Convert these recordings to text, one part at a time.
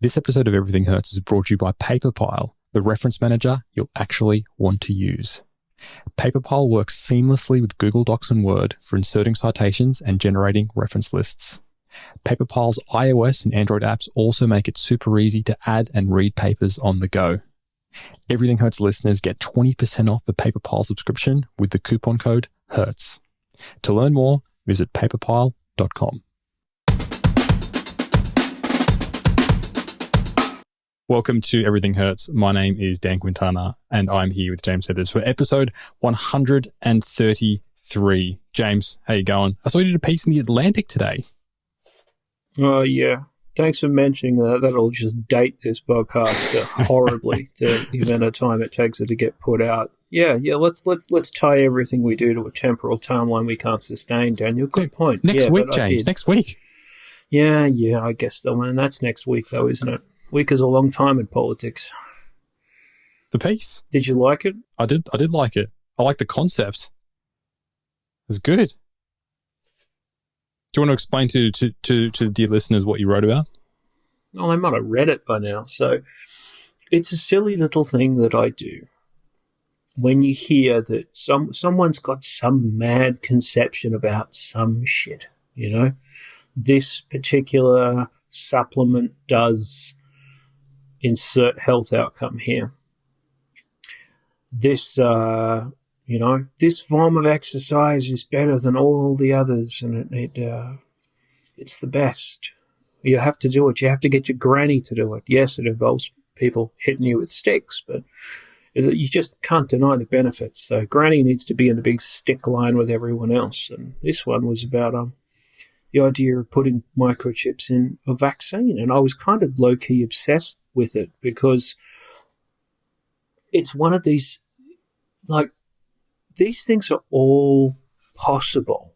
This episode of Everything Hertz is brought to you by Paperpile, the reference manager you'll actually want to use. Paperpile works seamlessly with Google Docs and Word for inserting citations and generating reference lists. Paperpile's iOS and Android apps also make it super easy to add and read papers on the go. Everything Hertz listeners get 20% off the Paperpile subscription with the coupon code HERTZ. To learn more, visit paperpile.com. Welcome to Everything Hertz. My name is Dan Quintana, and I'm here with James Heathers for episode 133. James, how you going? I saw you did a piece in The Atlantic today. Oh, yeah. Thanks for mentioning that. That'll just date this podcast horribly to the amount of time it takes it to get put out. Yeah. Let's tie everything we do to a temporal timeline we can't sustain, Daniel. Good point. Next week, James. Next week. Yeah, I guess so. And that's next week, though, isn't it? Week is a long time in politics. The piece. Did you like it? I did like it. I like the concept. It was good. Do you want to explain to the dear listeners what you wrote about? Well, they might have read it by now. So it's a silly little thing that I do. When you hear that someone's got some mad conception about some shit, you know, this particular supplement does insert health outcome here. This, this form of exercise is better than all the others, and it's the best. You have to do it. You have to get your granny to do it. Yes, it involves people hitting you with sticks, but you just can't deny the benefits. So granny needs to be in the big stick line with everyone else. And this one was about the idea of putting microchips in a vaccine. And I was kind of low-key obsessed with it because it's one of these, like, these things are all possible.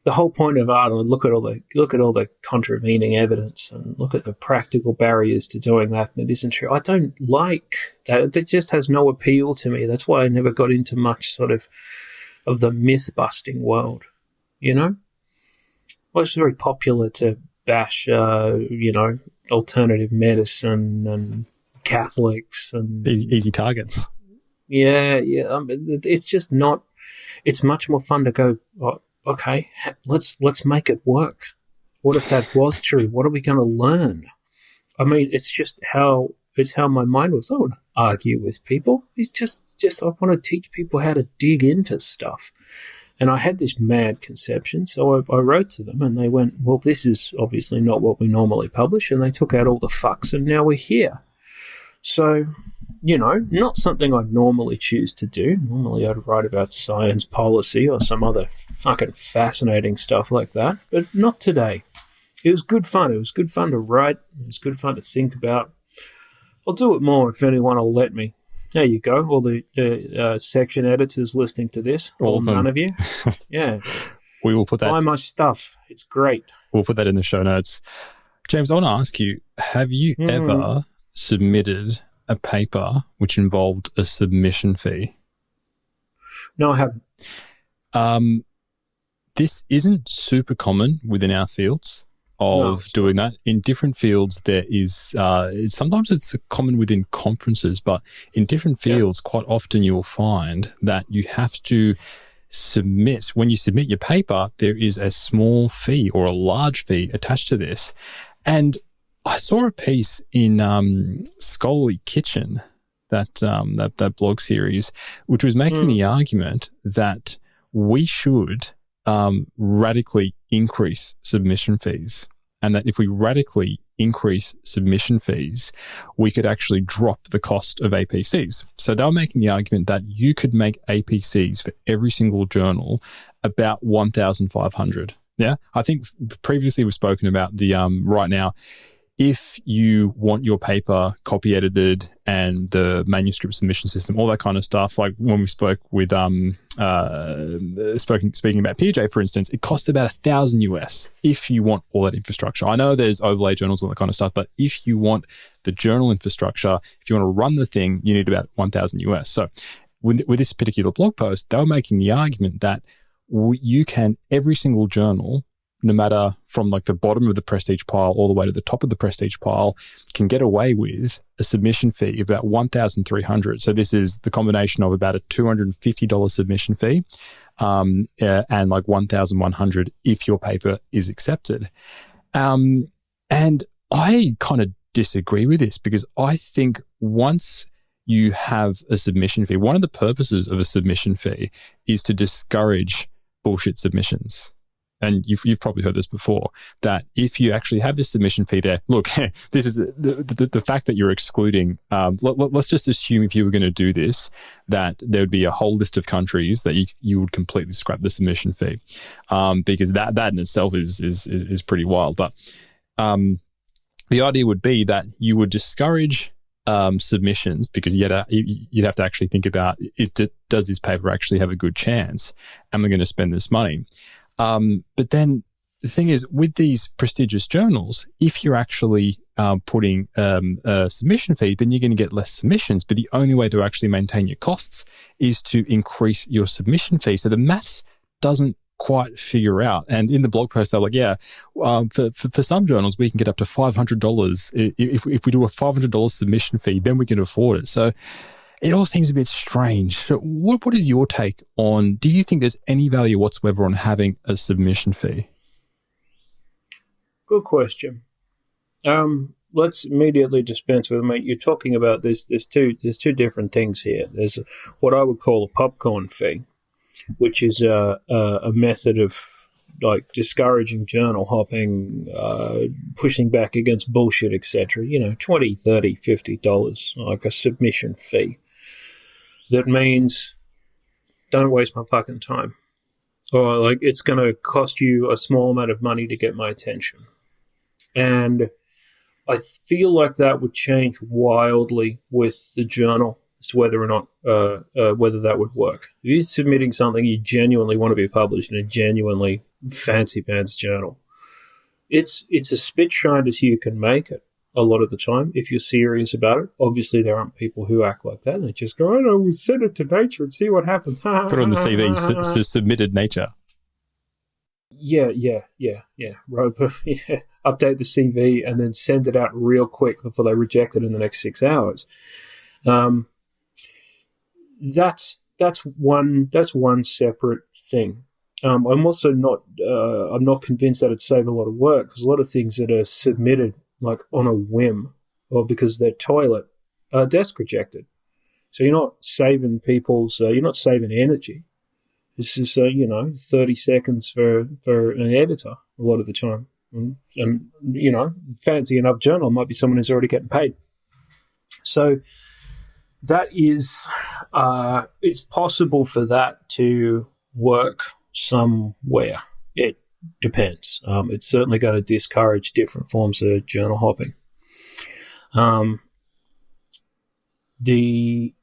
The whole point of art, look at all the contravening evidence and look at the practical barriers to doing that, and it isn't true. I don't like that. It just has no appeal to me. That's why I never got into much sort of the myth-busting world, you know? Well, it's very popular to bash, alternative medicine and Catholics and easy targets. Yeah. It's just not. It's much more fun to go. Oh, okay, let's make it work. What if that was true? What are we going to learn? I mean, it's how my mind works. I don't argue with people. It's just I want to teach people how to dig into stuff. And I had this mad conception, so I wrote to them, and they went, well, this is obviously not what we normally publish, and they took out all the fucks, and now we're here. So, not something I'd normally choose to do. Normally I'd write about science policy or some other fucking fascinating stuff like that, but not today. It was good fun. It was good fun to write. It was good fun to think about. I'll do it more if anyone will let me. There you go. All the section editors listening to this. All none of you. Yeah. We will put that. Buy my stuff. It's great. We'll put that in the show notes. James, I want to ask you, have you ever submitted a paper which involved a submission fee? No, I haven't. This isn't super common within our fields of doing that. In different fields, there is, sometimes it's common within conferences, but in different fields, quite often you'll find that you have to submit, when you submit your paper, there is a small fee or a large fee attached to this. And I saw a piece in Scholarly Kitchen, that blog series, which was making the argument that we should radically increase submission fees, and that if we radically increase submission fees, we could actually drop the cost of APCs. So they were making the argument that you could make APCs for every single journal about 1,500. Yeah, I think previously we've spoken about the right now, if you want your paper copy edited and the manuscript submission system, all that kind of stuff, like when we spoke with speaking about P.J., for instance, it costs about $1,000 US if you want all that infrastructure. I know there's overlay journals and all that kind of stuff, but if you want the journal infrastructure, if you want to run the thing, you need about $1,000 US. So with this particular blog post, they were making the argument that you can, every single journal no matter from like the bottom of the prestige pile all the way to the top of the prestige pile, can get away with a submission fee of about $1,300. So this is the combination of about a $250 submission fee and like $1,100 if your paper is accepted. And I kind of disagree with this because I think once you have a submission fee, one of the purposes of a submission fee is to discourage bullshit submissions. And you've probably heard this before, that if you actually have this submission fee there, look, this is the fact that you're excluding, let's just assume if you were going to do this, that there would be a whole list of countries that you would completely scrap the submission fee, because that in itself is pretty wild. But the idea would be that you would discourage submissions because you'd have to actually think about, does this paper actually have a good chance? Am I going to spend this money? But then the thing is, with these prestigious journals, if you're actually putting a submission fee, then you're going to get less submissions. But the only way to actually maintain your costs is to increase your submission fee. So the maths doesn't quite figure out. And in the blog post, they're like, for some journals, we can get up to $500. If we do a $500 submission fee, then we can afford it. So it all seems a bit strange. So what is your take on, do you think there's any value whatsoever on having a submission fee? Good question. Let's immediately dispense with it. You're talking about there's two different things here. There's what I would call a popcorn fee, which is a method of like discouraging journal hopping, pushing back against bullshit, etc. $20, $30, $50, like a submission fee. That means don't waste my fucking time. Or like it's going to cost you a small amount of money to get my attention. And I feel like that would change wildly with the journal as to whether or not whether that would work. If you're submitting something you genuinely want to be published in a genuinely fancy pants journal, it's as spit shined as you can make it a lot of the time if you're serious about it. Obviously, there aren't people who act like that. They just go, we'll send it to Nature and see what happens. Put it on the CV, submitted Nature. Yeah. Right. Yeah. Update the CV and then send it out real quick before they reject it in the next 6 hours. That's one separate thing. I'm also not I'm not convinced that it'd save a lot of work, because a lot of things that are submitted like on a whim or because they're toilet are desk rejected. So you're not saving you're not saving energy. This is 30 seconds for an editor a lot of the time. And fancy enough journal might be someone who's already getting paid. So that is, it's possible for that to work somewhere. It depends. It's certainly going to discourage different forms of journal hopping. The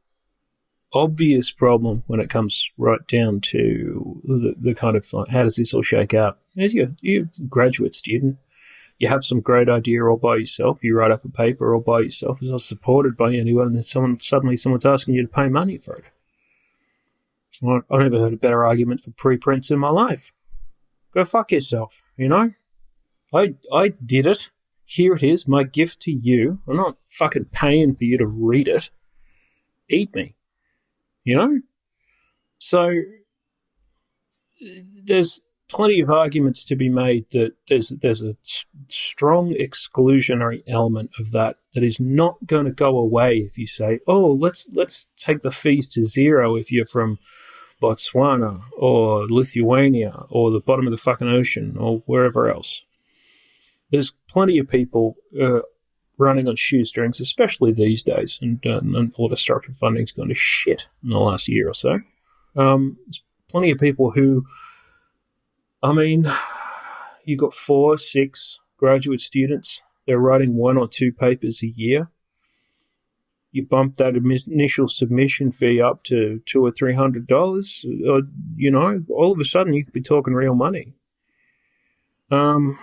obvious problem when it comes right down to the kind of like, how does this all shake out? As you're a graduate student, you have some great idea all by yourself. You write up a paper all by yourself. It's not supported by anyone, and someone's asking you to pay money for it. Well, I never heard a better argument for preprints in my life. Go fuck yourself, I did it. Here it is, my gift to you. I'm not fucking paying for you to read it. Eat me. So there's plenty of arguments to be made that there's a strong exclusionary element of that is not going to go away if you say, let's take the fees to zero if you're from Botswana or Lithuania or the bottom of the fucking ocean or wherever else. There's plenty of people running on shoestrings, especially these days, and all the structured funding's gone to shit in the last year or so. There's plenty of people who, you got 4, 6 graduate students. They're writing 1 or 2 papers a year. You bump that initial submission fee up to $200 or $300, all of a sudden you could be talking real money. The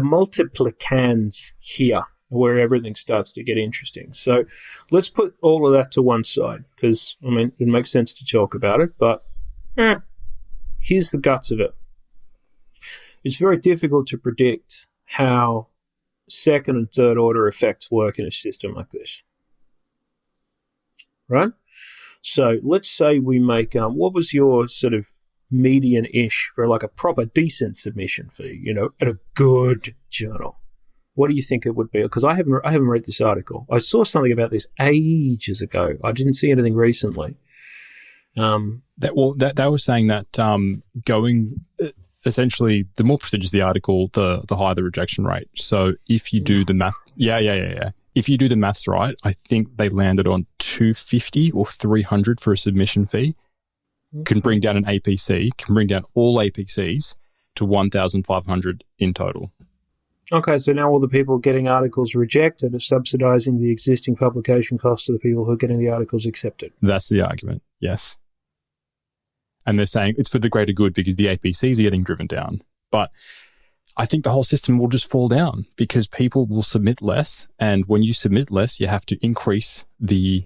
multiplicans here where everything starts to get interesting. So let's put all of that to one side because, it makes sense to talk about it, but here's the guts of it. it's very difficult to predict how second and third order effects work in a system like this. Right? So let's say we make, what was your sort of median-ish for like a proper decent submission fee, at a good journal? What do you think it would be? Because I haven't read this article. I saw something about this ages ago. I didn't see anything recently. They were saying that going essentially, the more prestigious the article, the higher the rejection rate. So if you do the math, yeah. If you do the maths right, I think they landed on $250 or $300 for a submission fee. Can bring down an APC, can bring down all APCs to $1,500 in total. Okay, so now all the people getting articles rejected are subsidizing the existing publication costs of the people who are getting the articles accepted. That's the argument, yes. And they're saying it's for the greater good because the APCs are getting driven down. But I think the whole system will just fall down because people will submit less. And when you submit less, you have to increase the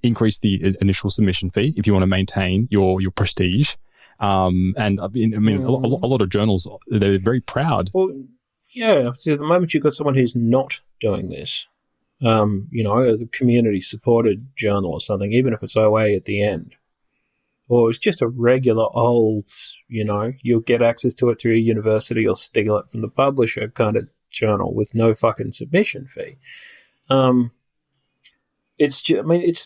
increase the initial submission fee if you want to maintain your prestige. And I mean, a lot of journals, they're very proud. Well, yeah. So at the moment you've got someone who's not doing this, the community-supported journal or something, even if it's OA at the end, or it's just a regular old, you'll get access to it through your university or steal it from the publisher kind of journal with no fucking submission fee. It's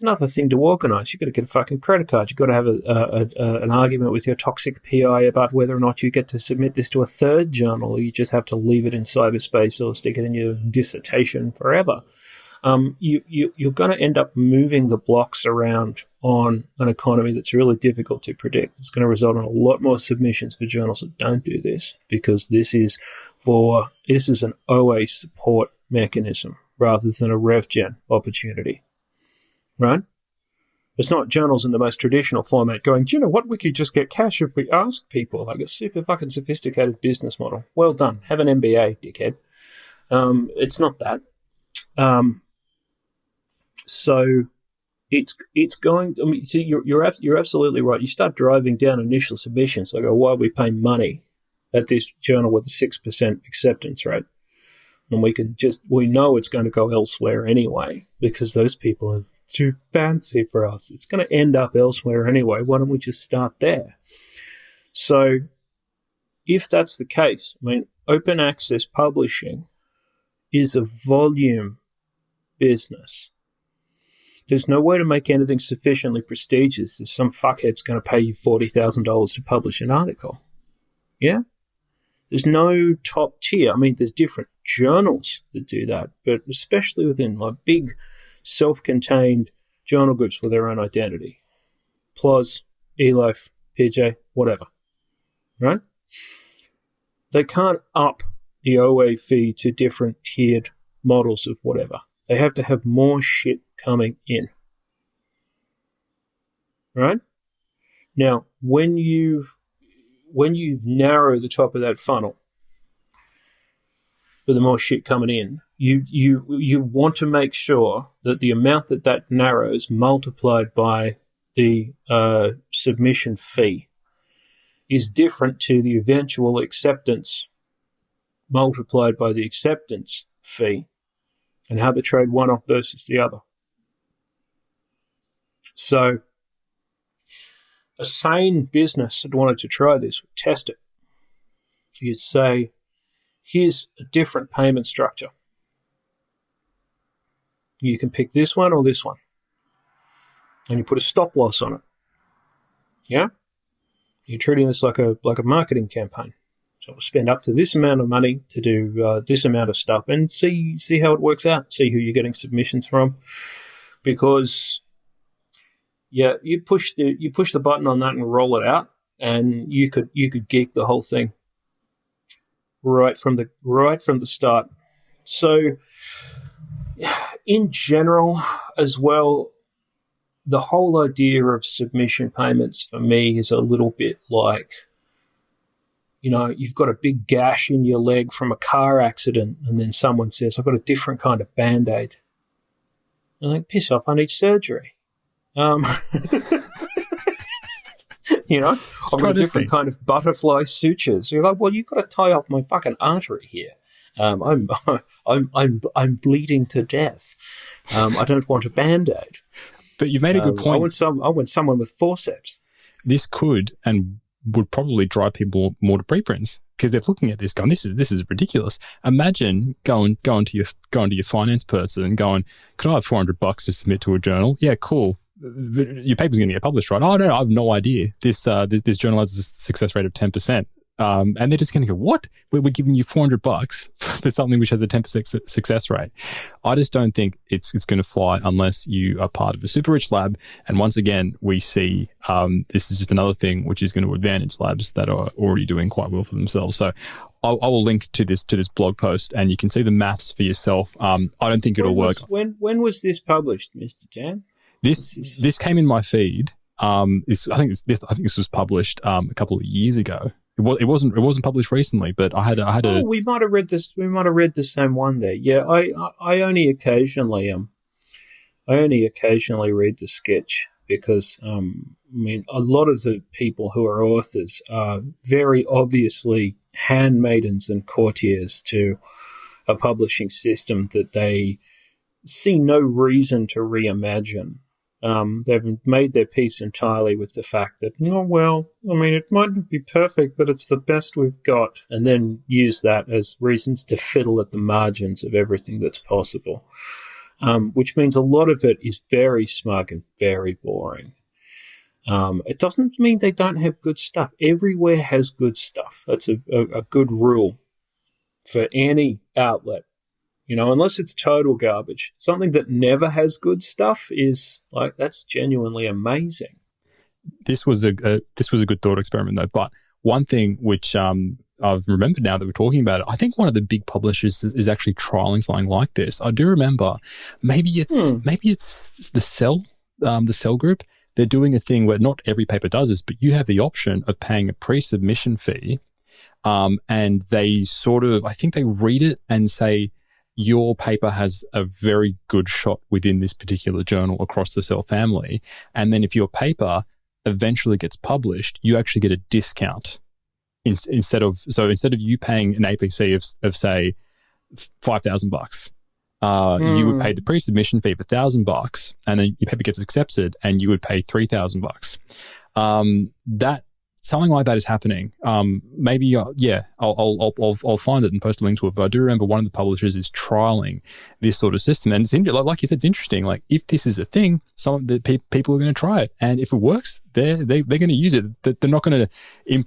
another thing to organise. You've got to get a fucking credit card. You've got to have an argument with your toxic PI about whether or not you get to submit this to a third journal, or you just have to leave it in cyberspace or stick it in your dissertation forever. You're going to end up moving the blocks around on an economy that's really difficult to predict. It's going to result in a lot more submissions for journals that don't do this, because this is an OA support mechanism rather than a RevGen opportunity. Right? It's not journals in the most traditional format going, do you know what? We could just get cash if we ask people. Like a super fucking sophisticated business model. Well done. Have an MBA, dickhead. It's not that. So it's going. I mean, see, you're absolutely right. You start driving down initial submissions. Like, why are we paying money at this journal with a 6% acceptance rate? And we know it's going to go elsewhere anyway because those people are too fancy for us. It's going to end up elsewhere anyway. Why don't we just start there? So if that's the case, I mean, open access publishing is a volume business. There's no way to make anything sufficiently prestigious that some fuckhead's going to pay you $40,000 to publish an article. Yeah? There's no top tier. I mean, there's different journals that do that, but especially within like big self-contained journal groups with their own identity. PLOS, eLife, PJ, whatever. Right? They can't up the OA fee to different tiered models of whatever. They have to have more shit coming in. Right? Now, when you narrow the top of that funnel with the more shit coming in, you want to make sure that the amount that narrows multiplied by the submission fee is different to the eventual acceptance multiplied by the acceptance fee, and how they trade one off versus the other. So a sane business that wanted to try this would test it. You'd say, here's a different payment structure. You can pick this one or this one. And you put a stop loss on it. Yeah? You're treating this like a marketing campaign. So we'll spend up to this amount of money to do this amount of stuff and see how it works out. See who you're getting submissions from. Because you push the button on that and roll it out, and you could geek the whole thing right from the start. So in general as well, the whole idea of submission payments for me is a little bit like, you've got a big gash in your leg from a car accident, and then someone says, I've got a different kind of Band-Aid. I'm like, piss off, I need surgery. You know, I've got a different kind of butterfly sutures. You're like, well, you've got to tie off my fucking artery here. I'm bleeding to death. I don't want a Band-Aid. But you've made a good point. I want someone with forceps. This could and would probably drive people more to preprints because they're looking at this going, this is ridiculous. Imagine going to your finance person and going, could I have $400 to submit to a journal? Yeah, cool. Your paper's going to get published, right? Oh no, I have no idea. This journal has a success rate of 10%. And they're just going to go, what? We're giving you $400 for something which has a 10% success rate. I just don't think it's going to fly unless you are part of a super rich lab. And once again, we see this is just another thing which is going to advantage labs that are already doing quite well for themselves. So I will link to this blog post, and you can see the maths for yourself. I don't think it'll work. When was this published, Mr. Dan? This came in my feed. I think this was published a couple of years ago. It wasn't published recently, but I had a. We might have read this. We might have read the same one there. Yeah, I only occasionally read the sketch because I mean a lot of the people who are authors are very obviously handmaidens and courtiers to a publishing system that they see no reason to reimagine. They've made their peace entirely with the fact that, oh, well, I mean, it might not be perfect, but it's the best we've got, and then use that as reasons to fiddle at the margins of everything that's possible, which means a lot of it is very smug and very boring. It doesn't mean they don't have good stuff. Everywhere has good stuff. That's a good rule for any outlet. You know, unless it's total garbage. Something that never has good stuff is like, that's genuinely amazing. This was a good thought experiment though. But one thing which I've remembered now that we're talking about it, I think one of the big publishers is actually trialing something like this. I do remember maybe it's the Cell Group. They're doing a thing where not every paper does this, but you have the option of paying a pre-submission fee, and they sort of, I think they read it and say, your paper has a very good shot within this particular journal across the Cell family. And then if your paper eventually gets published, you actually get a discount instead of you paying an APC of say $5,000, you would pay the pre-submission fee of $1,000, and then your paper gets accepted and you would pay $3,000. That something like that is happening. Maybe, I'll find it and post a link to it. But I do remember one of the publishers is trialing this sort of system, and it's like you said, it's interesting. Like if this is a thing, some of the people are going to try it, and if it works, they're going to use it. They're not going to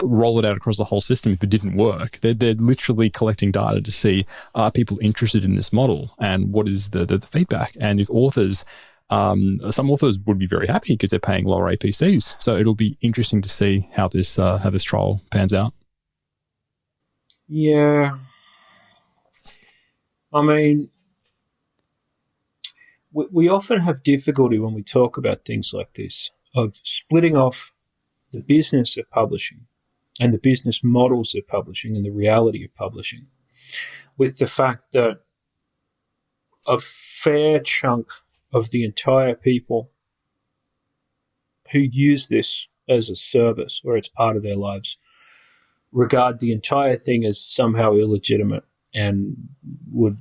roll it out across the whole system if it didn't work. They're literally collecting data to see, are people interested in this model, and what is the feedback, and if authors. Some authors would be very happy because they're paying lower APCs. So it'll be interesting to see how this trial pans out. Yeah. I mean, we often have difficulty when we talk about things like this of splitting off the business of publishing and the business models of publishing and the reality of publishing with the fact that a fair chunk of the entire people who use this as a service or it's part of their lives regard the entire thing as somehow illegitimate and would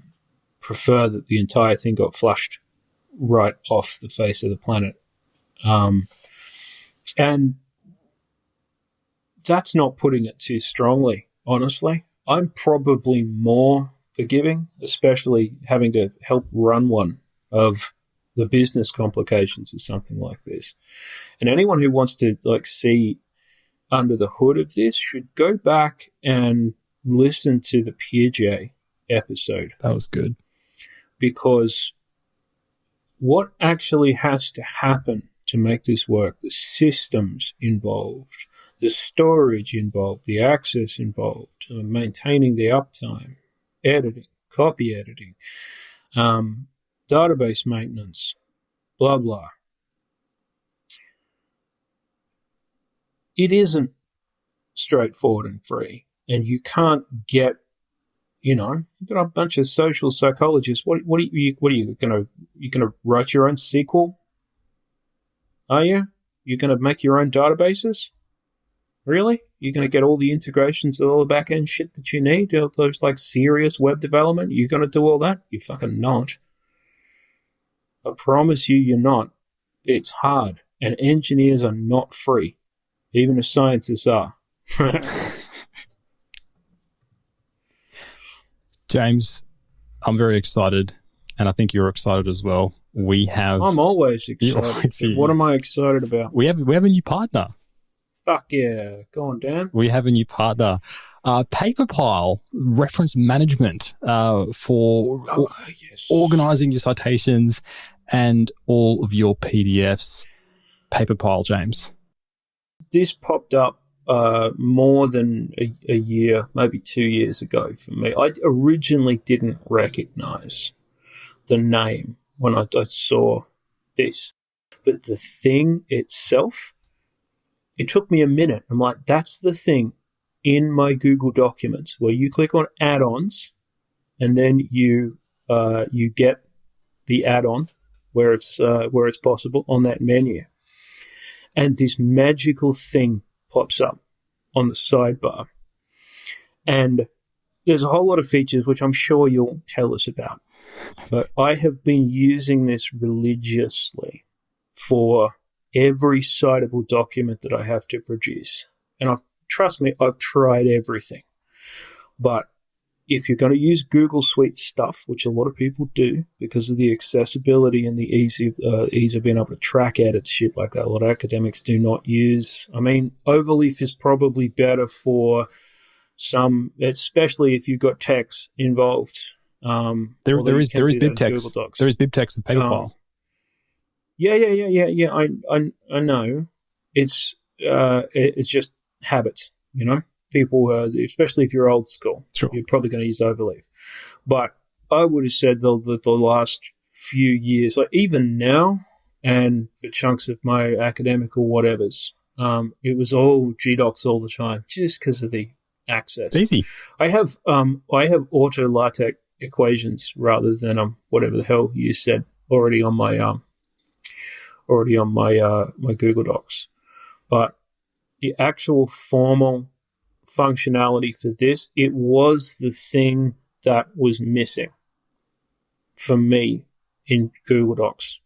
prefer that the entire thing got flushed right off the face of the planet. And that's not putting it too strongly, honestly. I'm probably more forgiving, especially having to help run one of the business complications of something like this. And anyone who wants to see under the hood of this should go back and listen to the J.A.J episode. That was good. Because what actually has to happen to make this work, the systems involved, the storage involved, the access involved, maintaining the uptime, editing, copy editing, database maintenance, blah, blah. It isn't straightforward and free, and you can't get, you've got a bunch of social psychologists. What are you going to write your own SQL? Are you? You're going to make your own databases? Really? You're going to get all the integrations, all the back-end shit that you need? Those like serious web development? You're going to do all that? You're fucking not. I promise you're not. It's hard. And engineers are not free. Even as scientists are. James, I'm very excited, and I think you're excited as well. I'm always excited. What am I excited about? We have a new partner. Fuck yeah. Go on, Dan. We have a new partner. Paperpile reference management for organizing your citations and all of your PDFs. Paperpile, James. This popped up more than a year, maybe 2 years ago for me. I originally didn't recognize the name when I saw this. But the thing itself, it took me a minute. I'm like, that's the thing in my Google Documents where you click on add-ons and then you get the add-on where it's possible on that menu. And this magical thing pops up on the sidebar. And there's a whole lot of features which I'm sure you'll tell us about. But I have been using this religiously for every citable document that I have to produce. And trust me, I've tried everything. But if you're going to use Google Suite stuff, which a lot of people do because of the accessibility and the ease of being able to track edits, shit like that, a lot of academics do not use. I mean, Overleaf is probably better for some, especially if you've got text involved. There is BibTeX. There is BibTeX and Paperpile. Yeah. I know. It's just habits, you know. People, especially if you're old school, sure, you're probably going to use Overleaf. But I would have said the last few years, like even now, and for chunks of my academic or whatever's, it was all GDocs all the time, just because of the access. It's easy. I have auto LaTeX equations rather than whatever the hell you said already on my my Google Docs, but the actual formal functionality for this, it was the thing that was missing for me in Google Docs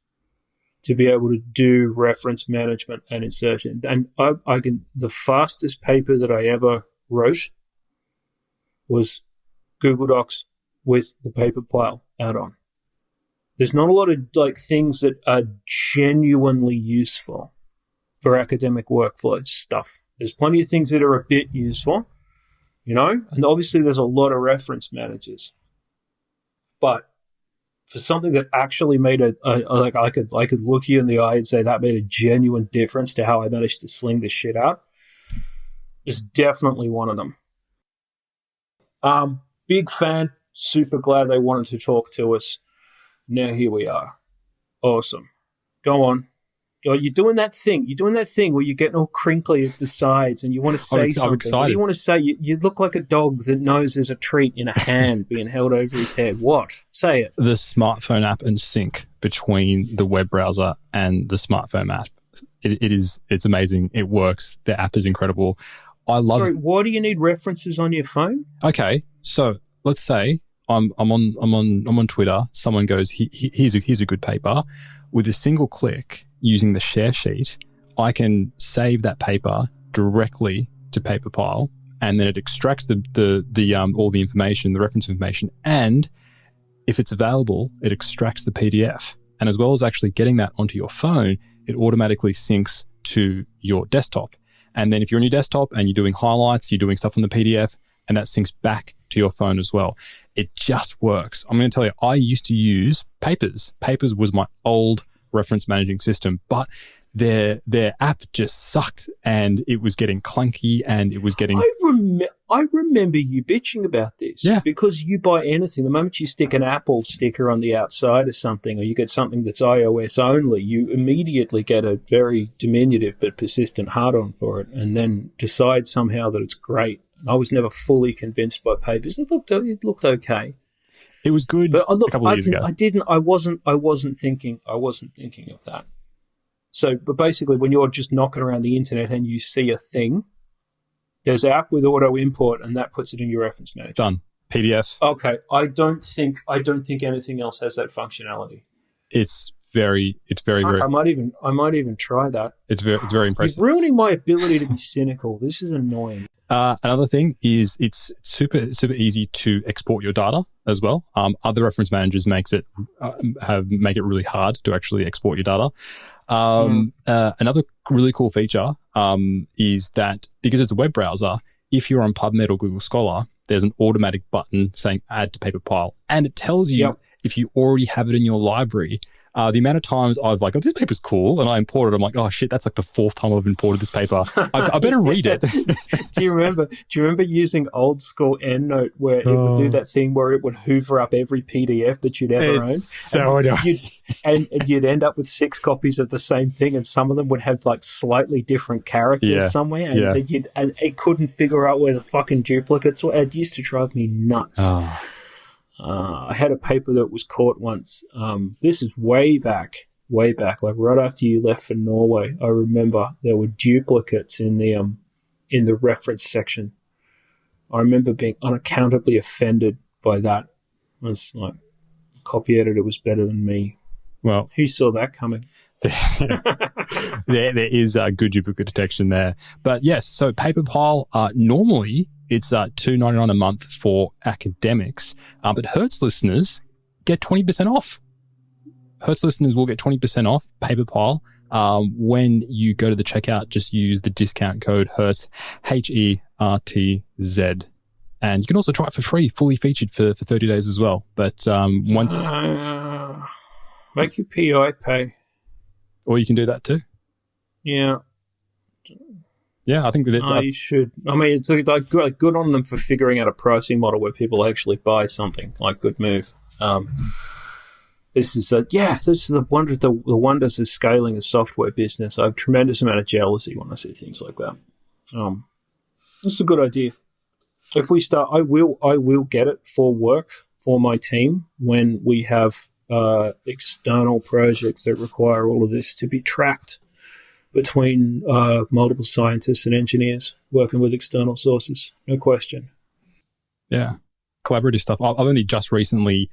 to be able to do reference management and insertion. And the fastest paper that I ever wrote was Google Docs with the Paperpile add-on. There's not a lot of like things that are genuinely useful for academic workflow stuff. There's plenty of things that are a bit useful, you know, and obviously there's a lot of reference managers. But for something that actually made like I could look you in the eye and say that made a genuine difference to how I managed to sling this shit out, is definitely one of them. Big fan, super glad they wanted to talk to us. Now here we are. Awesome. Go on. You're doing that thing. You're doing that thing where you're getting all crinkly at the sides and you want to say something. I'm excited. What do you want to say? You look like a dog that knows there's a treat in a hand being held over his head. What? Say it. The smartphone app and sync between the web browser and the smartphone app. It's amazing. It works. The app is incredible. I love it. Why do you need references on your phone? Okay, so let's say I'm on Twitter. Someone goes, here's a good paper. With a single click, using the share sheet, I can save that paper directly to Paperpile, and then it extracts the all the information, the reference information, and if it's available, it extracts the PDF. And as well as actually getting that onto your phone, it automatically syncs to your desktop. And then if you're on your desktop and you're doing highlights, you're doing stuff on the PDF, and that syncs back to your phone as well. It just works. I'm going to tell you, I used to use Papers. Papers was my old reference managing system, but their app just sucked and it was getting clunky and it was getting... I remember you bitching about this. Yeah. Because you buy anything, the moment you stick an Apple sticker on the outside of something or you get something that's iOS only, you immediately get a very diminutive but persistent hard-on for it and then decide somehow that it's great. I was never fully convinced by Papers. It looked okay. It was good, but a couple of years ago. I wasn't thinking of that. So, but basically, when you're just knocking around the internet and you see a thing, There's app with auto import, and that puts it in your reference manager. Done. PDF. Okay. I don't think anything else has that functionality. It's very. I might even try that. It's very impressive. You're ruining my ability to be cynical. This is annoying. Another thing is it's super easy to export your data as well. Other reference managers make it really hard to actually export your data. Another really cool feature is that because it's a web browser, if you're on PubMed or Google Scholar, there's an automatic button saying add to paper pile, and it tells you if you already have it in your library. The amount of times I've like, oh, this paper's cool, and I import it, I'm like, oh shit, that's like the 4th time I've imported this paper. I better read it. Do you remember using old school EndNote where it would do that thing where it would hoover up every PDF that you'd ever owned? So annoying. And you'd end up with 6 copies of the same thing, and some of them would have like slightly different characters somewhere, and it couldn't figure out where the fucking duplicates were. It used to drive me nuts. I had a paper that was caught once. This is way back, like right after you left for Norway. I remember there were duplicates in the reference section. I remember being unaccountably offended by that. I was like, copy editor was better than me. Well, who saw that coming? there is a good duplicate detection there. But yes, so PaperPile, normally it's $2.99 a month for academics, but Hertz listeners get 20% off. Hertz listeners will get 20% off PaperPile. When you go to the checkout, just use the discount code Hertz, HERTZ. And you can also try it for free, fully featured for 30 days as well. But once... make your PI pay. Or you can do that too. Yeah. Yeah, I think that... you should. I mean, it's like good on them for figuring out a pricing model where people actually buy something. Like, good move. This is the wonders of scaling a software business. I have a tremendous amount of jealousy when I see things like that. It's a good idea. If we start, I will get it for work for my team when we have external projects that require all of this to be tracked between multiple scientists and engineers working with external sources. No question. Yeah. Collaborative stuff. I've only just recently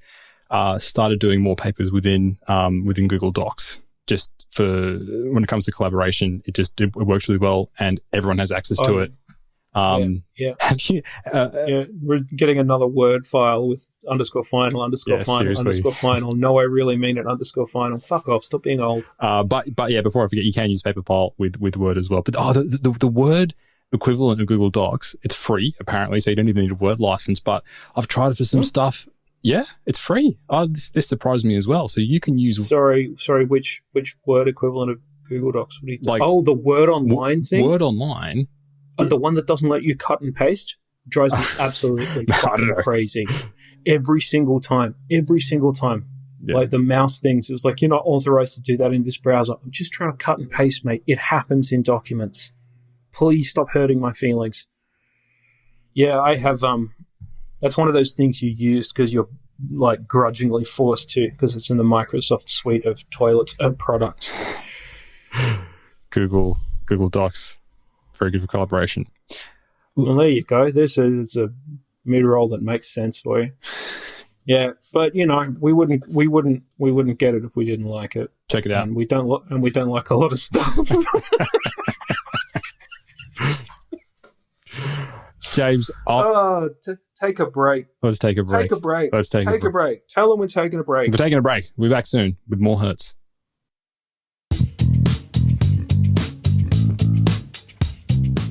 started doing more papers within Google Docs. Just for when it comes to collaboration, it works really well and everyone has access to it. Have you, we're getting another Word file with _final _final. No, I really mean it _final. Fuck off. Stop being old. But yeah, before I forget, you can use PaperPile with Word as well. But the Word equivalent of Google Docs, it's free apparently, so you don't even need a Word license. But I've tried it for some stuff. Yeah, it's free. This surprised me as well. So you can use. Sorry. Which Word equivalent of Google Docs? What are you the Word Online thing. Word Online. The one that doesn't let you cut and paste drives me absolutely fucking crazy. Every single time. Yeah. Like the mouse things, it's like, you're not authorized to do that in this browser. I'm just trying to cut and paste, mate. It happens in documents. Please stop hurting my feelings. Yeah, I have, that's one of those things you use because you're like grudgingly forced to, because it's in the Microsoft suite of toilets and products. Google Docs. Very good for collaboration. Well, there you go. There's a mid-roll that makes sense for you. Yeah, but we wouldn't get it if we didn't like it. Check it out. And we don't like a lot of stuff. James, take a break. Let's take a break. Let's take a break. Tell them we're taking a break. We're taking a break. We'll be back soon with more Hertz.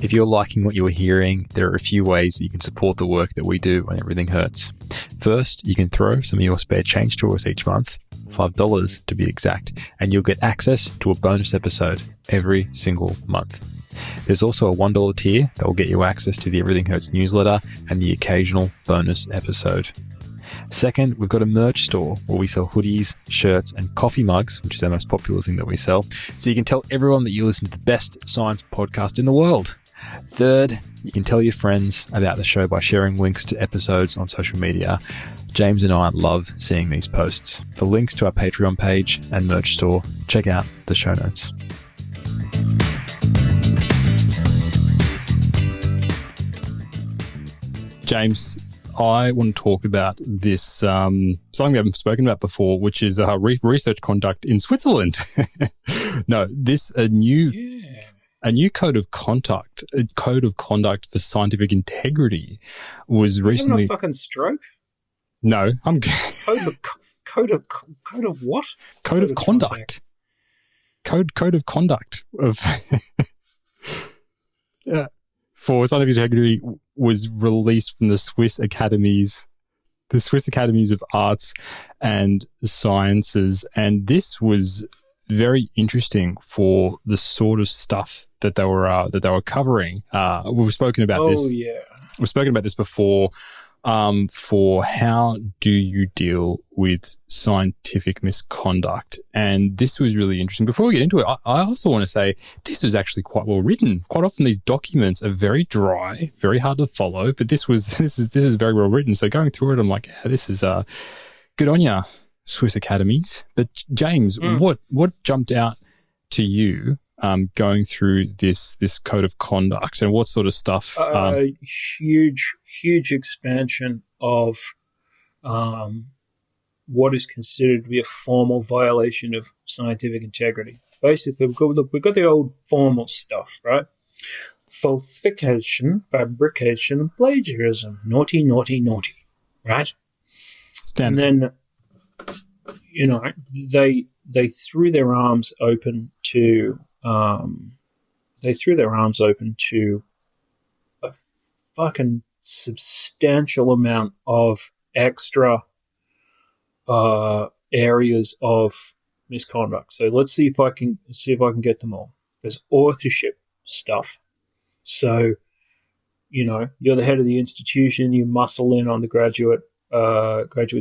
If you're liking what you're hearing, there are a few ways that you can support the work that we do on Everything Hertz. First, you can throw some of your spare change to us each month, $5 to be exact, and you'll get access to a bonus episode every single month. There's also a $1 tier that will get you access to the Everything Hertz newsletter and the occasional bonus episode. Second, we've got a merch store where we sell hoodies, shirts, and coffee mugs, which is our most popular thing that we sell, so you can tell everyone that you listen to the best science podcast in the world. Third, you can tell your friends about the show by sharing links to episodes on social media. James and I love seeing these posts. For links to our Patreon page and merch store, check out the show notes. James, I want to talk about this, something we haven't spoken about before, which is research conduct in Switzerland. No, a new code of conduct, for scientific integrity was recently. Having a fucking stroke? No, I'm Code of what? Code of conduct. Code of conduct of for scientific integrity was released from the Swiss Academies of Arts and Sciences, and this was very interesting for the sort of stuff that they were covering. We've spoken about this. Oh yeah, we've spoken about this before. For how do you deal with scientific misconduct? And this was really interesting. Before we get into it, I also want to say this was actually quite well written. Quite often these documents are very dry, very hard to follow, but this is very well written. So going through it, I'm like, yeah, this is good on ya, Swiss Academies. But James, what jumped out to you going through this code of conduct, and what sort of stuff? Huge expansion of what is considered to be a formal violation of scientific integrity. Basically, we've got the old formal stuff, right? Falsification, fabrication, and plagiarism. Naughty, naughty, naughty, right? And then, they threw their arms open to a fucking substantial amount of extra areas of misconduct. So let's see if I can get them all. There's authorship stuff. So, you're the head of the institution, you muscle in on the graduate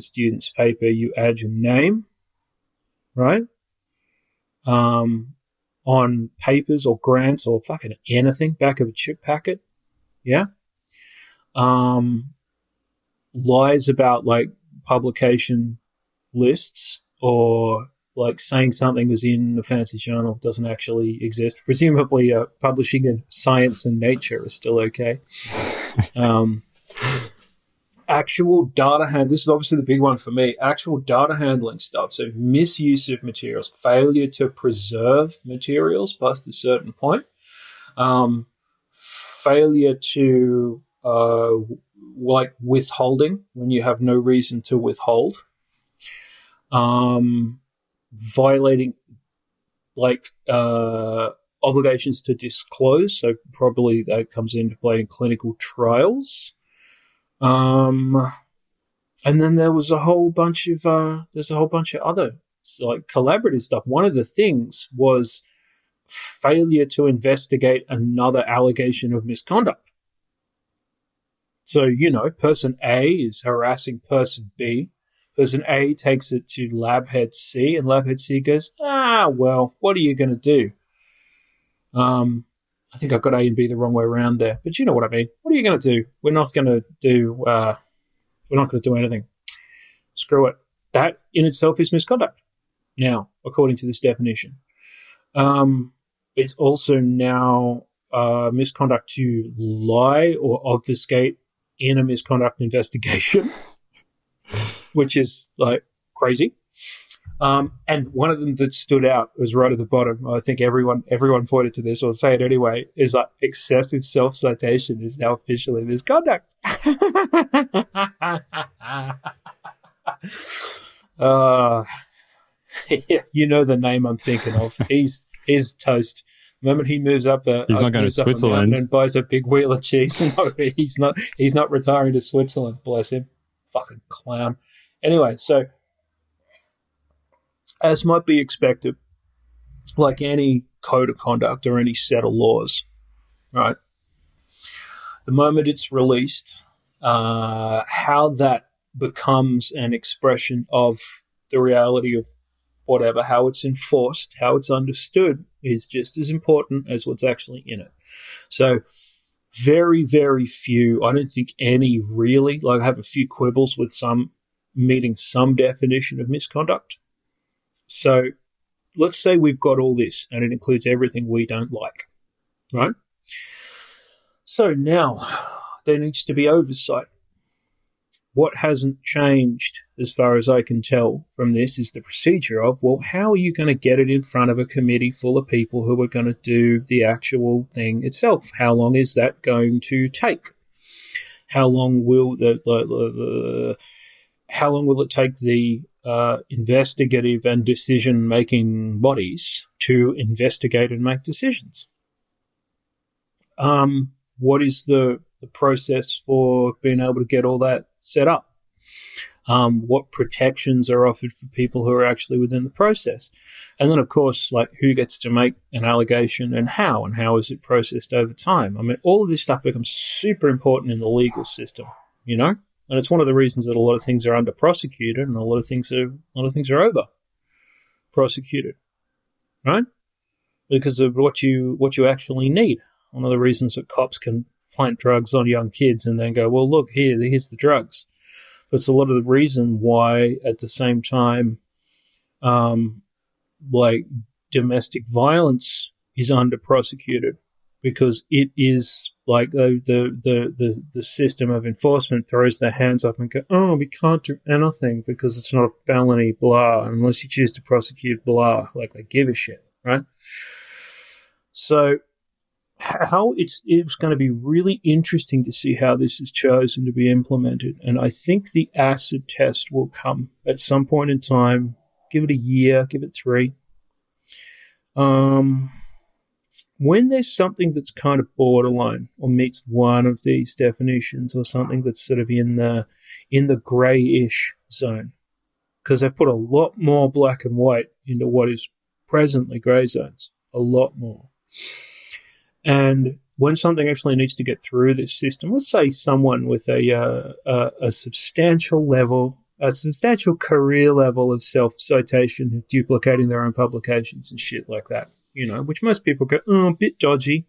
student's paper, you add your name, right? On papers or grants or fucking anything, back of a chip packet. Yeah. Lies about like publication lists, or like saying something was in a fancy journal doesn't actually exist. Presumably publishing in Science and Nature is still okay. Actual data this is obviously the big one for me, actual data handling stuff. So misuse of materials, failure to preserve materials past a certain point, failure to like withholding when you have no reason to withhold, violating like obligations to disclose. So probably that comes into play in clinical trials. And then there was a whole bunch of other like collaborative stuff. One of the things was failure to investigate another allegation of misconduct. So, person A is harassing person B. Person A takes it to lab head C, and lab head C goes, well, what are you going to do? I think I've got A and B the wrong way around there, but you know what I mean. What are you going to do? We're not going to do anything. Screw it. That in itself is misconduct. Now, according to this definition, it's also now misconduct to lie or obfuscate in a misconduct investigation, which is like crazy. And one of them that stood out was right at the bottom. I think everyone pointed to this, or say it anyway, is like excessive self-citation is now officially misconduct. You know the name I'm thinking of. He's toast. The moment he moves up he's not going to Switzerland and buys a big wheel of cheese. No, he's not retiring to Switzerland. Bless him. Fucking clown. Anyway, so as might be expected, like any code of conduct or any set of laws, right? The moment it's released, how that becomes an expression of the reality of whatever, how it's enforced, how it's understood is just as important as what's actually in it. So very, very few, I don't think any really, like I have a few quibbles with some meeting some definition of misconduct. So let's say we've got all this and it includes everything we don't like, right? So now there needs to be oversight. what hasn't changed, as far as I can tell from this, is the procedure of, well, how are you going to get it in front of a committee full of people who are going to do the actual thing itself? How long is that going to take? How long will how long will it take the investigative and decision-making bodies to investigate and make decisions? What is the process for being able to get all that set up? What protections are offered for people who are actually within the process? And then, of course, like, who gets to make an allegation and how is it processed over time? I mean, all of this stuff becomes super important in the legal system, you know? And it's one of the reasons that a lot of things are under prosecuted and a lot of things are over prosecuted, right? Because of what you actually need. One of the reasons that cops can plant drugs on young kids and then go, well, look, here's the drugs. But it's a lot of the reason why, at the same time, like, domestic violence is under prosecuted, because it is like the system of enforcement throws their hands up and go, oh, we can't do anything because it's not a felony, blah, unless you choose to prosecute, blah, like they give a shit, right? So how it's going to be really interesting to see how this is chosen to be implemented. And I think the acid test will come at some point in time. Give it a year, give it 3. When there's something that's kind of borderline or meets one of these definitions, or something that's sort of in the grayish zone, because they've put a lot more black and white into what is presently gray zones, a lot more. And when something actually needs to get through this system, let's say someone with a substantial career level of self-citation, duplicating their own publications and shit like that, you know, which most people go, oh, a bit dodgy.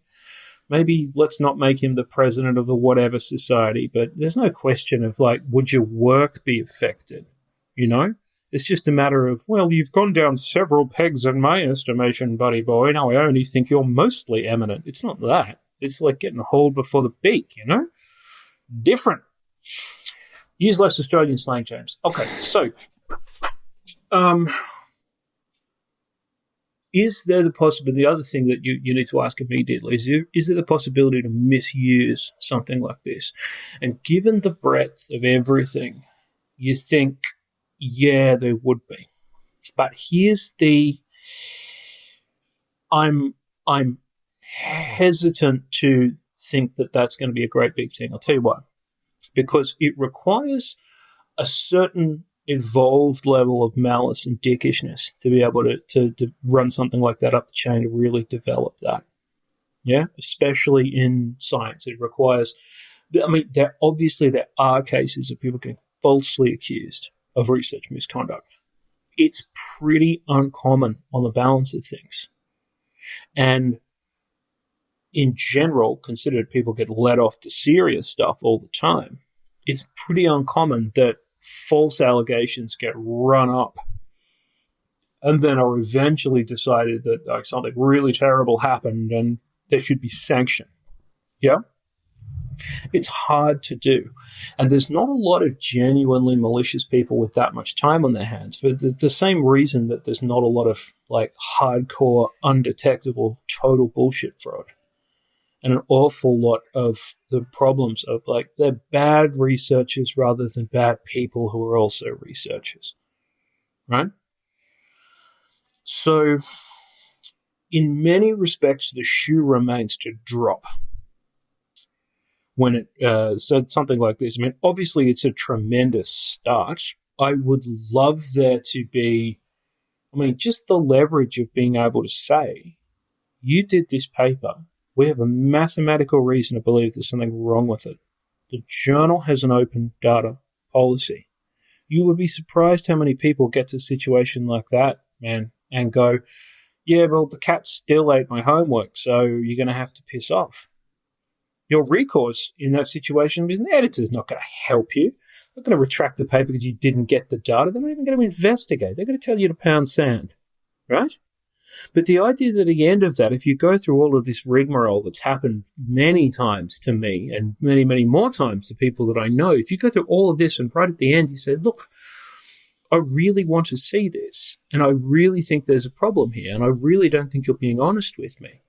Maybe let's not make him the president of the whatever society. But there's no question of, like, would your work be affected, you know? It's just a matter of, well, you've gone down several pegs in my estimation, buddy boy. Now I only think you're mostly eminent. It's not that. It's like getting a hold before the beak, you know? Different. Use less Australian slang, James. Okay, so is there the possibility, the other thing that you need to ask immediately is there the possibility to misuse something like this? And given the breadth of everything, you think, yeah, there would be. But here's I'm hesitant to think that that's going to be a great big thing. I'll tell you why. Because it requires a certain evolved level of malice and dickishness to be able to run something like that up the chain, to really develop that. Yeah, especially in science. It requires, I mean, there are cases of people getting falsely accused of research misconduct. It's pretty uncommon on the balance of things. And in general, considered people get let off to serious stuff all the time, it's pretty uncommon that false allegations get run up and then are eventually decided that, like, something really terrible happened and there should be sanction. Yeah? It's hard to do. And there's not a lot of genuinely malicious people with that much time on their hands, for the same reason that there's not a lot of, like, hardcore, undetectable, total bullshit fraud. And an awful lot of the problems of, like, they're bad researchers rather than bad people who are also researchers, right? So in many respects, the shoe remains to drop when it said something like this. I mean, obviously it's a tremendous start. I would love there to be, I mean, just the leverage of being able to say, you did this paper, we have a mathematical reason to believe there's something wrong with it. The journal has an open data policy. You would be surprised how many people get to a situation like that, man, and go, yeah, well, the cat still ate my homework, so you're going to have to piss off. Your recourse in that situation is the editor's not going to help you. They're not going to retract the paper because you didn't get the data. They're not even going to investigate. They're going to tell you to pound sand, right? But the idea that at the end of that, if you go through all of this rigmarole that's happened many times to me and many, many more times to people that I know, if you go through all of this and right at the end you say, look, I really want to see this and I really think there's a problem here and I really don't think you're being honest with me.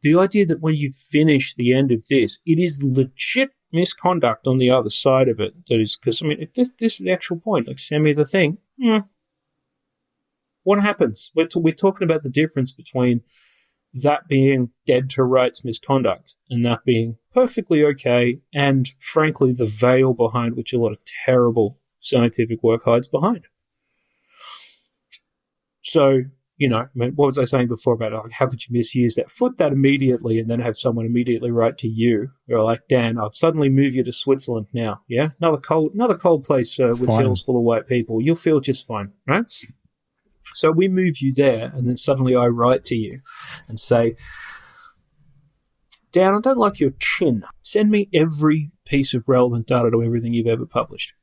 The idea that when you finish the end of this, it is legit misconduct on the other side of it. That is, because, I mean, if this is the actual point, like send me the thing, what happens? We're talking about the difference between that being dead to rights misconduct and that being perfectly okay and, frankly, the veil behind which a lot of terrible scientific work hides behind. So, you know, I mean, what was I saying before about how could you misuse that? Flip that immediately and then have someone immediately write to you. You're like, Dan, I've suddenly moved you to Switzerland now. Yeah, another cold place with fine. hills full of white people. You'll feel just fine, right? So we move you there, and then suddenly I write to you and say, Dan, I don't like your chin. Send me every piece of relevant data to everything you've ever published.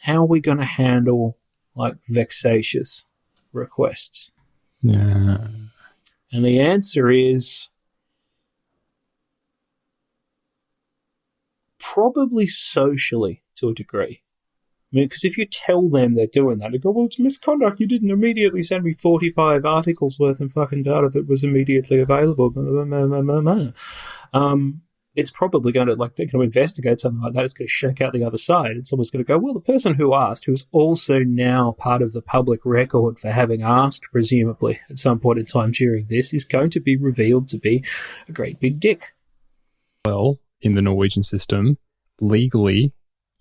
How are we going to handle, like, vexatious requests? Yeah. And the answer is probably socially to a degree. I mean, because if you tell them they're doing that, they go, well, it's misconduct. You didn't immediately send me 45 articles worth of fucking data that was immediately available. It's probably going to, like, they're going to investigate something like that. It's going to shake out the other side. And someone's going to go, well, the person who asked, who's also now part of the public record for having asked, presumably, at some point in time during this, is going to be revealed to be a great big dick. Well, in the Norwegian system, legally,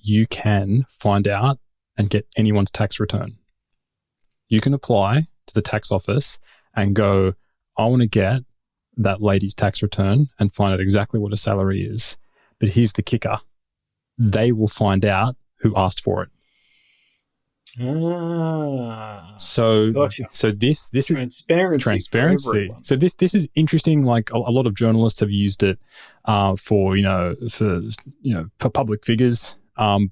you can find out and get anyone's tax return. You can apply to the tax office and go, I want to get that lady's tax return and find out exactly what her salary is. But here's the kicker. They will find out who asked for it. So, gotcha. So this is transparency. So this is interesting. Like a lot of journalists have used it for public figures.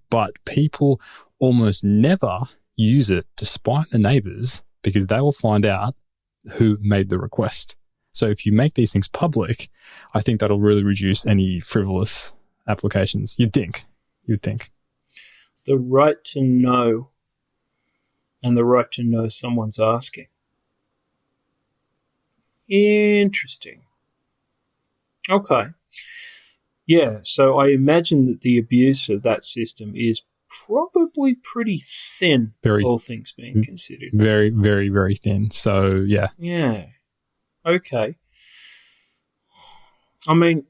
But people almost never use it to spite the neighbors because they will find out who made the request. So if you make these things public, I think that'll really reduce any frivolous applications. You'd think. The right to know and the right to know someone's asking. Interesting. Okay. Yeah, so I imagine that the abuse of that system is probably pretty thin, all things being considered. Very, very, very thin. So, yeah. Yeah. Okay. I mean,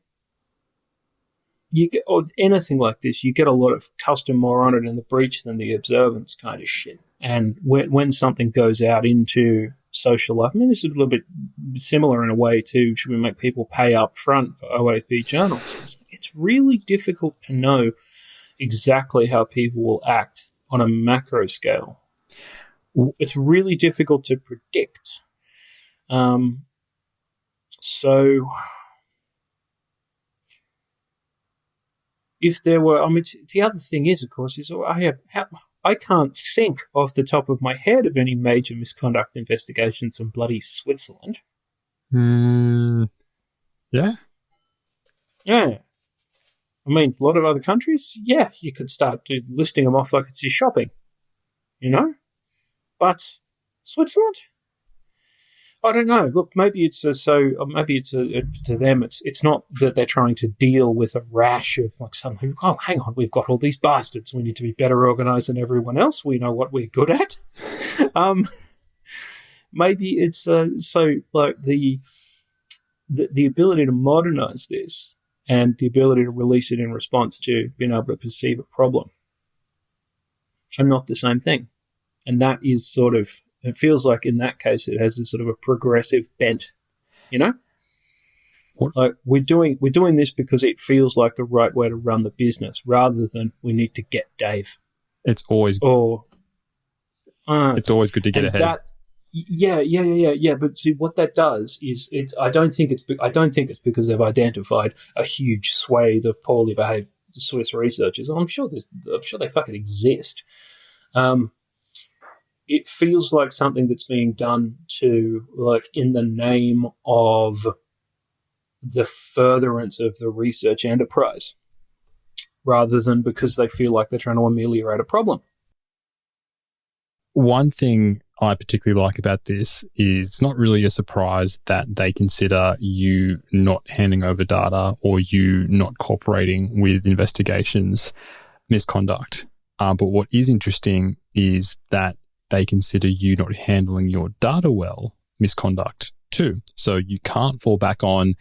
you get anything like this, you get a lot of custom more on it in the breach than the observance kind of shit. And when something goes out into social life, I mean, this is a little bit similar in a way to should we make people pay up front for OAP journals? It's really difficult to know exactly how people will act on a macro scale. It's really difficult to predict. So if there were, I mean, the other thing is, of course, is I can't think off the top of my head of any major misconduct investigations in bloody Switzerland. Yeah. Yeah. I mean, a lot of other countries, yeah, you could start listing them off like it's your shopping, you know? But Switzerland? I don't know. Look, maybe it's to them. It's not that they're trying to deal with a rash of like something. Oh, hang on, we've got all these bastards. We need to be better organised than everyone else. We know what we're good at. Maybe it's so like the ability to modernise this and the ability to release it in response to being able to perceive a problem are not the same thing, and that is sort of. It feels like in that case it has a sort of a progressive bent, you know? What? Like we're doing this because it feels like the right way to run the business rather than we need to get Dave. It's always good to get ahead. Yeah. But see, what that does is I don't think it's because they've identified a huge swathe of poorly behaved Swiss researchers. I'm sure they fucking exist. it feels like something that's being done to, like, in the name of the furtherance of the research enterprise, rather than because they feel like they're trying to ameliorate a problem. One thing I particularly like about this is it's not really a surprise that they consider you not handing over data or you not cooperating with investigations misconduct. But what is interesting is that they consider you not handling your data well misconduct too. So you can't fall back on,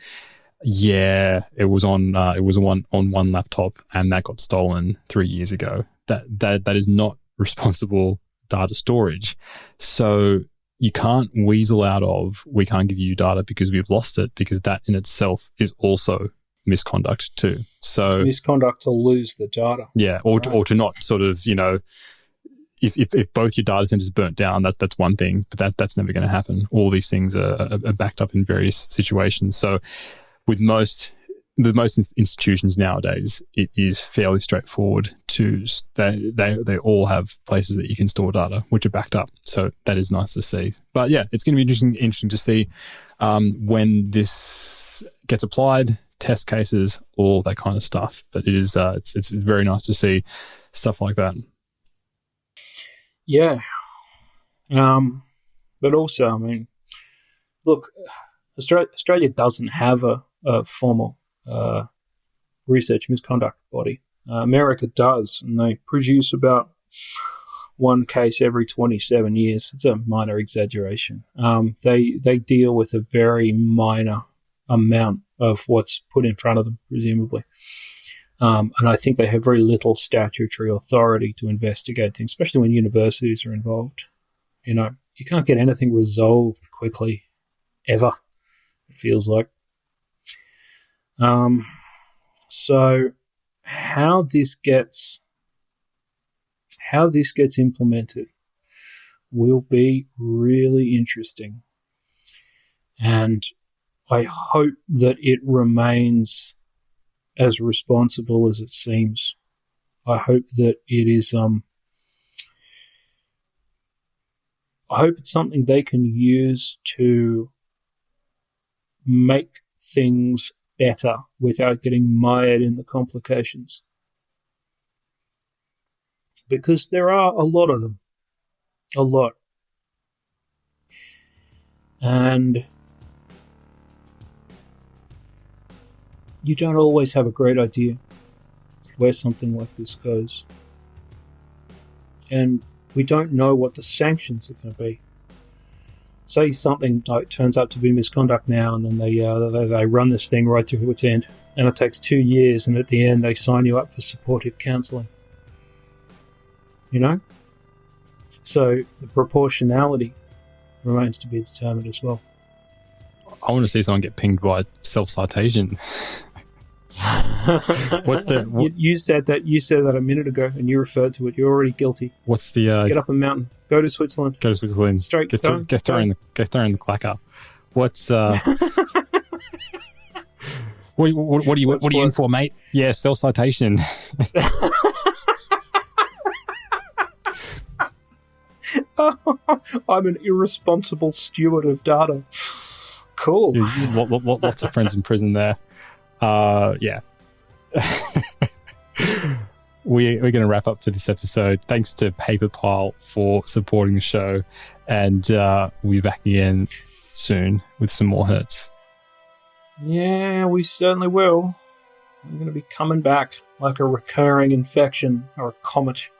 it was on one laptop and that got stolen 3 years ago. That is not responsible data storage. So you can't weasel out of, we can't give you data because we've lost it, because that in itself is also misconduct too. So it's misconduct to lose the data. Yeah, or to not sort of, if both your data centers burnt down, that's one thing, but that's never going to happen. All these things are backed up in various situations. So with most institutions nowadays, it is fairly straightforward to they all have places that you can store data which are backed up. So that is nice to see. But yeah, it's going to be interesting to see when this gets applied, test cases, all that kind of stuff. But it is it's very nice to see stuff like that. Yeah. But also, I mean, look, Australia doesn't have a formal research misconduct body. America does, and they produce about one case every 27 years. It's a minor exaggeration. They deal with a very minor amount of what's put in front of them, presumably. And I think they have very little statutory authority to investigate things, especially when universities are involved. You can't get anything resolved quickly, ever, it feels like. So how this gets implemented will be really interesting. And I hope that it remains as responsible as it seems. I hope that it is I hope it's something they can use to make things better without getting mired in the complications. Because there are a lot of them. A lot. And you don't always have a great idea where something like this goes. And we don't know what the sanctions are going to be. Say something like turns out to be misconduct now, and then they run this thing right to its end, and it takes 2 years, and at the end they sign you up for supportive counselling. So the proportionality remains to be determined as well. I want to see someone get pinged by self-citation. What's the? You said that a minute ago, and you referred to it. You're already guilty. What's the? Get up a mountain. Go to Switzerland. Straight. Get throwing the clacker. What's? What are you in for, mate? Yeah, self-citation. I'm an irresponsible steward of data. Cool. Lots of friends in prison there. Yeah. We're going to wrap up for this episode. Thanks to Paperpile for supporting the show, and we'll be back again soon with some more Hertz. Yeah, we certainly will. I'm going to be coming back like a recurring infection or a comet.